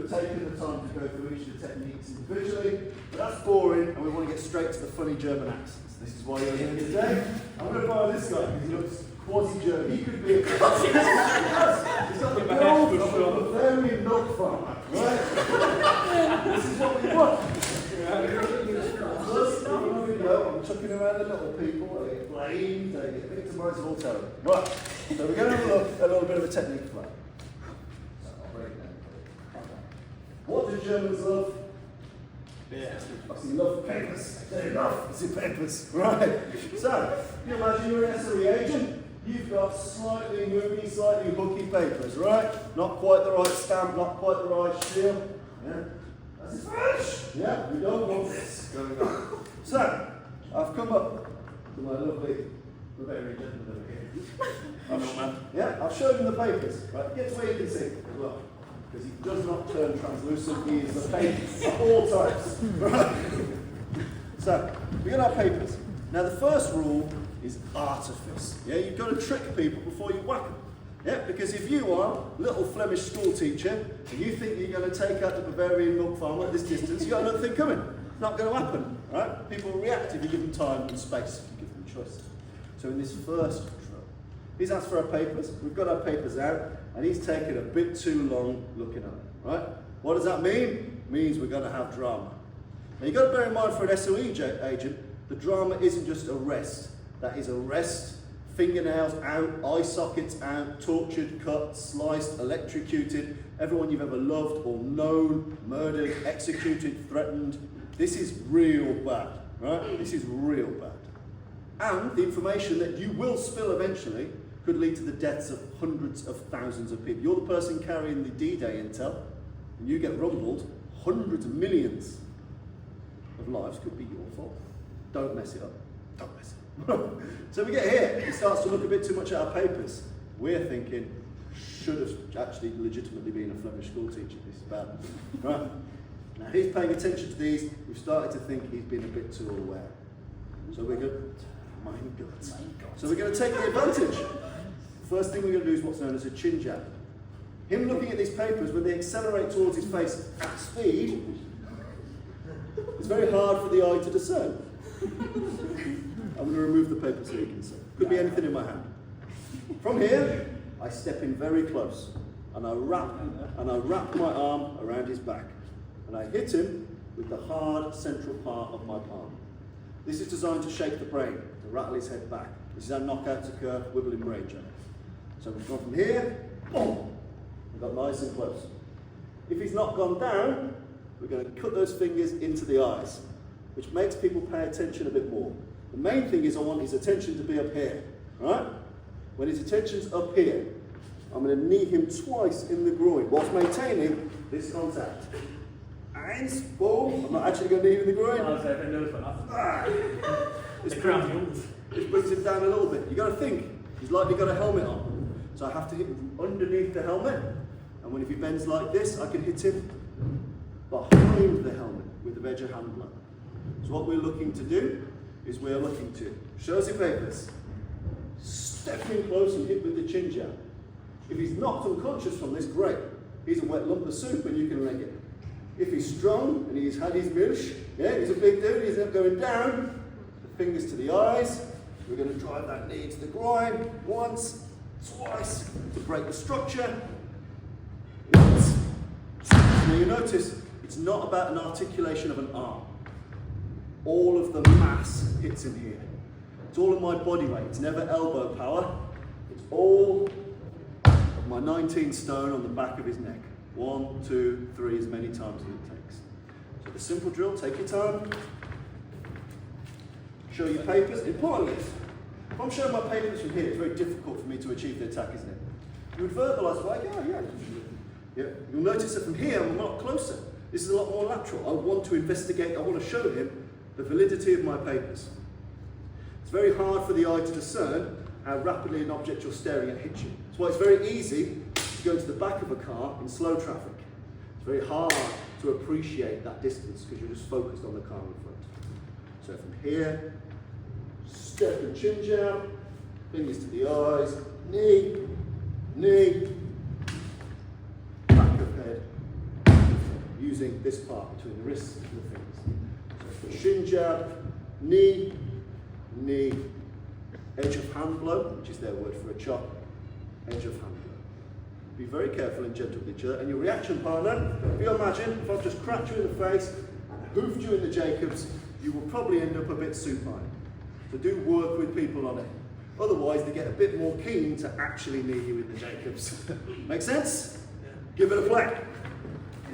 have taken the time to go through each of the techniques individually, but that's boring and we want to get straight to the funny German accents. This is why you're here today. I'm going to borrow this guy because he looks quasi-German. He could be a He's got the build of a Bavarian milk farmer, right? This is what we want. I'm chucking around the little people, they get blamed, they get victimised, all terrible. Right, so we're going to have a look at a little bit of a technique for that. What do Germans love? Yeah, they love papers. They love papers. Right. So, you imagine you're an SOE agent. You've got slightly moving, slightly hooky papers, right? Not quite the right stamp, not quite the right seal. Yeah. That's French. Yeah, we don't want this going on. So, I've come up to my lovely Bavarian gentleman over here. Yeah, I've showed him the papers. Right, get to where you can see as well. Because he does not turn translucent, he is the paper at all times. Right? So, we've got our papers. Now the first rule is artifice. Yeah, you've got to trick people before you whack them. Yeah, because if you are a little Flemish school teacher and you think you're going to take out the Bavarian milk farmer at this distance, you've got another thing coming. It's not going to happen. Right? People react if you give them time and space, if you give them choice. So in this first drill, he's asked for our papers, we've got our papers out, and he's taken a bit too long looking at them, right? What does that mean? It means we're going to have drama. Now you've got to bear in mind for an SOE agent, the drama isn't just arrest. That is arrest, fingernails out, eye sockets out, tortured, cut, sliced, electrocuted, everyone you've ever loved or known, murdered, executed, threatened. This is real bad, right? This is real bad. And the information that you will spill eventually could lead to the deaths of hundreds of thousands of people. You're the person carrying the D-Day intel, and you get rumbled, hundreds of millions of lives could be your fault. Don't mess it up. Don't mess it up. So we get here, it starts to look a bit too much at our papers. We're thinking, should have actually legitimately been a Flemish school teacher. This is bad. Right? Now he's paying attention to these. We've started to think he's been a bit too aware. So we're going, my God. So we're going to take the advantage. First thing we're going to do is what's known as a chin jab. Him looking at these papers, when they accelerate towards his face at speed, it's very hard for the eye to discern. I'm going to remove the paper so you can see. Could be anything in my hand. From here, I step in very close, and I wrap my arm around his back, and I hit him with the hard central part of my palm. This is designed to shake the brain, to rattle his head back. This is how knockouts occur, wibbling brain jam. So we've gone from here, boom, we've got nice and close. If he's not gone down, we're going to cut those fingers into the eyes, which makes people pay attention a bit more. The main thing is I want his attention to be up here, right? When his attention's up here, I'm going to knee him twice in the groin, whilst maintaining this contact. Eins, boom, I'm not actually going to knee him in the groin. This brings him down a little bit. You've got to think, he's likely got a helmet on. So I have to hit him underneath the helmet. And if he bends like this, I can hit him behind the helmet with the Veggie hand blow. So what we're looking to do is we're looking to show us your papers, step in close and hit with the chin jab. If he's knocked unconscious from this, great. He's a wet lump of soup and you can leg it. If he's strong and he's had his milch, yeah, he's a big dude, he's not going down, the fingers to the eyes, we're going to drive that knee to the groin, once, twice, to break the structure. Once. Now you notice, it's not about an articulation of an arm. All of the mass hits in here. It's all of my body weight. It's never elbow power. It's all of my 19 stone on the back of his neck. 1, 2, 3, as many times as it takes. So the simple drill, take your time. Show your papers. Importantly, if I'm showing my papers from here, it's very difficult for me to achieve the attack, isn't it? You would verbalise like, yeah. You'll notice that from here, I'm a lot closer. This is a lot more lateral. I want to investigate, I want to show him the validity of my papers. It's very hard for the eye to discern how rapidly an object you're staring at hits you. That's why it's very easy to go to the back of a car in slow traffic. It's very hard to appreciate that distance because you're just focused on the car in front. So from here, step and chin jab, fingers to the eyes, knee, back of head, using this part between the wrists and the fingers. So shin jab, knee, knee, edge of hand blow, which is their word for a chop, edge of hand blow. Be very careful and gentle with each other. And your reaction partner, if you imagine, if I've just cracked you in the face and hoofed you in the Jacobs, you will probably end up a bit supine. So do work with people on it. Otherwise, they get a bit more keen to actually knee you in the Jacobs. Make sense? Yeah. Give it a play.